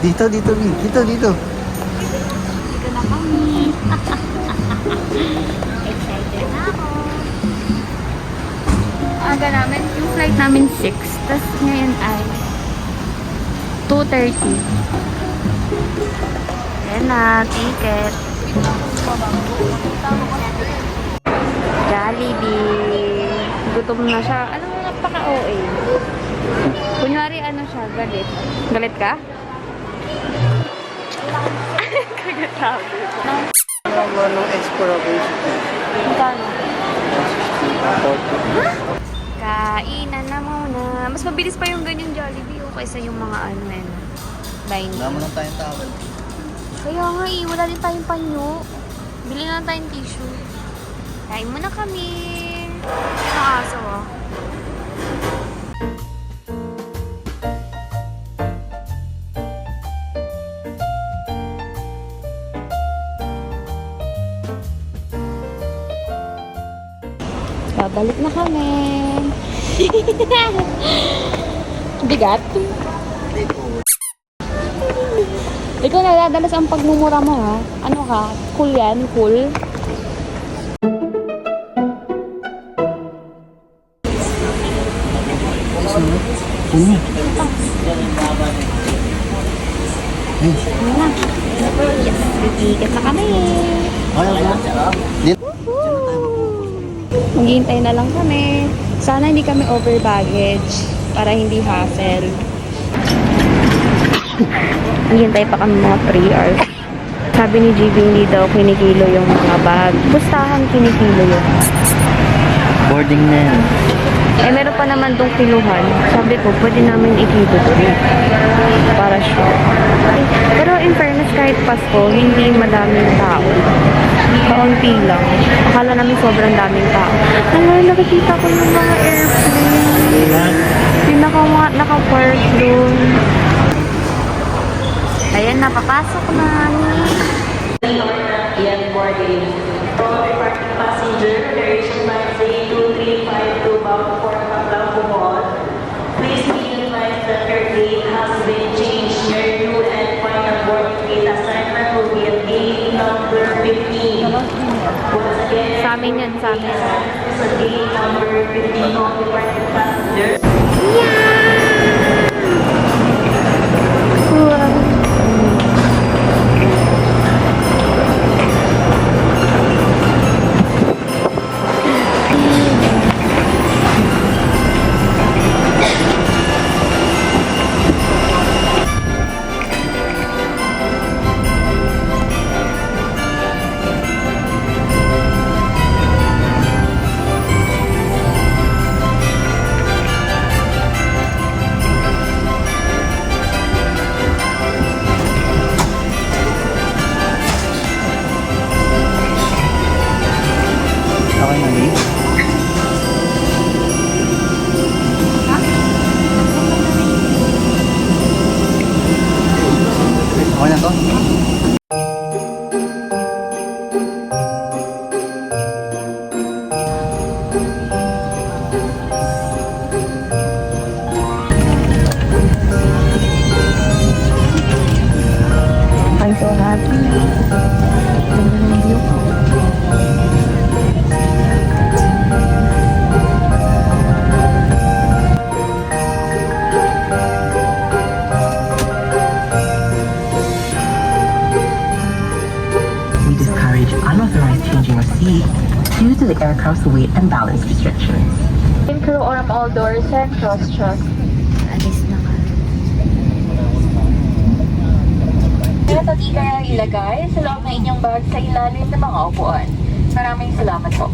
Dito, dito, Mi. Dito, dito. Dito na kami. Excited na ako. Aga namin, yung flight namin 6. Tapos ngayon ay 2:30. Ayan na, ticket. Jollibee. Gutom na siya. Ano nga napaka-OA? Kunyari ano siya, galit. Galit ka? Kagatabi. Ang exploration. Magkano? Kainan na muna. Mas mabilis pa yung ganyan Jollibee o kaysa yung mga ano na yun. Line. Wala mo lang tayong towel. Kaya nga wala din tayong panyo. Bili na lang tayong tissue. Kain muna kami. Ang aso oh. Babalik na kami. Bigat. Ikaw nadadalas ang pagmumura mo ha. Ano ka? Cool yan? Cool? Ano na? Yes, ticket na kami. Ayaw ba? Dito. Maghihintay na lang kami. Sana hindi kami over baggage para hindi hassle. Maghihintay pa kami mga 3 hours. Sabi ni GB hindi daw kinikilo yung mga bag. Pustahan kinikilo yun. Boarding na yan. Eh meron pa naman tong kiluhan. Sabi ko pwede namin ikilo doon. Para sure. Pero in fairness kahit Pasko, hindi madaming tao. Kaunti lang. Akala namin sobrang daming tao. Ay, nakikita ko yung mga airplane. Yung naka-park doon. Ayan, napapasok na. Yan boarding. From departing passenger, direction line Z2352 bound for Pampanga Mall. Please be advised that your gate has been changed. Your new and final boarding gate assignment will be at gate number 15. Once again, Sa amin yan, sa amin. sa gate number 15 of departing passenger. Okay na, Mi. Okay na to? I'm so happy. Ganda ng view ko. We discourage unauthorized changing of seat due to the aircraft's weight and balance restrictions. Crew arm all doors and cross-truck. Alis na ka. Kaya sa di kaya ilagay sa loob ng inyong bag sa ilalim ng mga upuan. Maraming salamat po.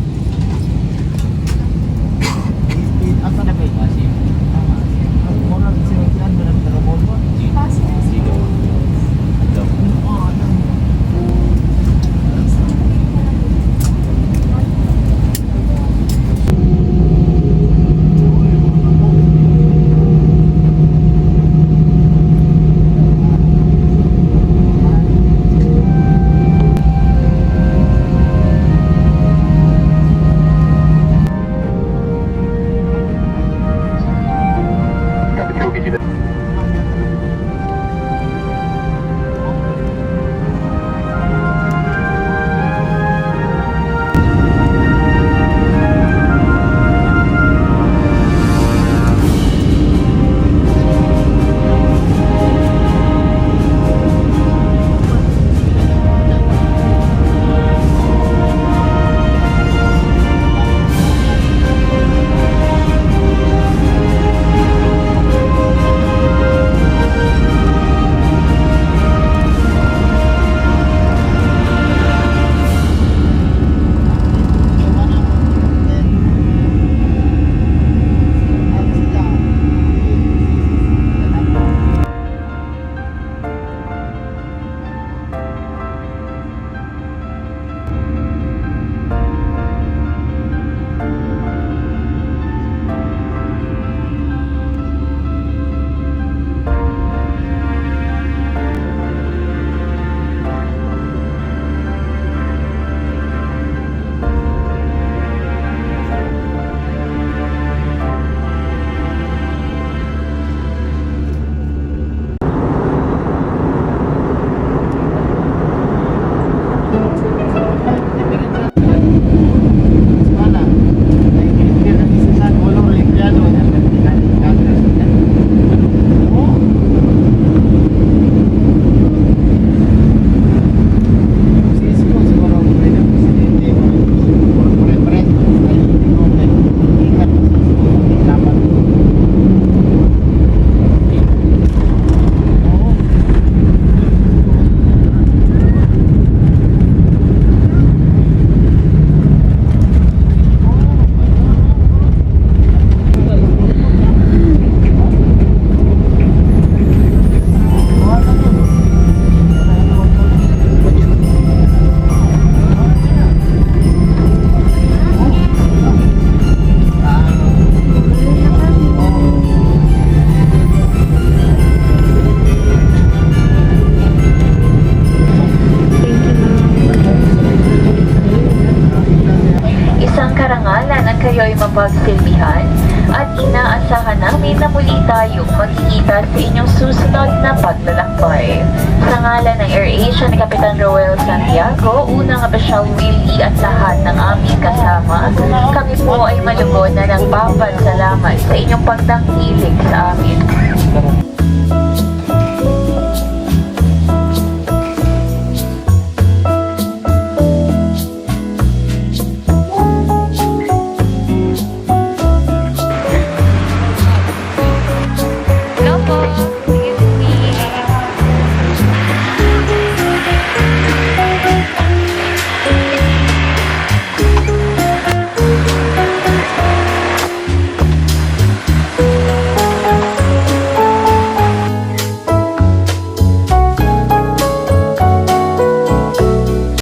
muli tayong magkikita sa inyong susunod na paglalakbay. Sa ngalan ng AirAsia ni Kapitan Roel Santiago, unang Official Willie at lahat ng aming kasama, kami po ay malubod na nagpapasalamat sa inyong pagtangkilik sa amin.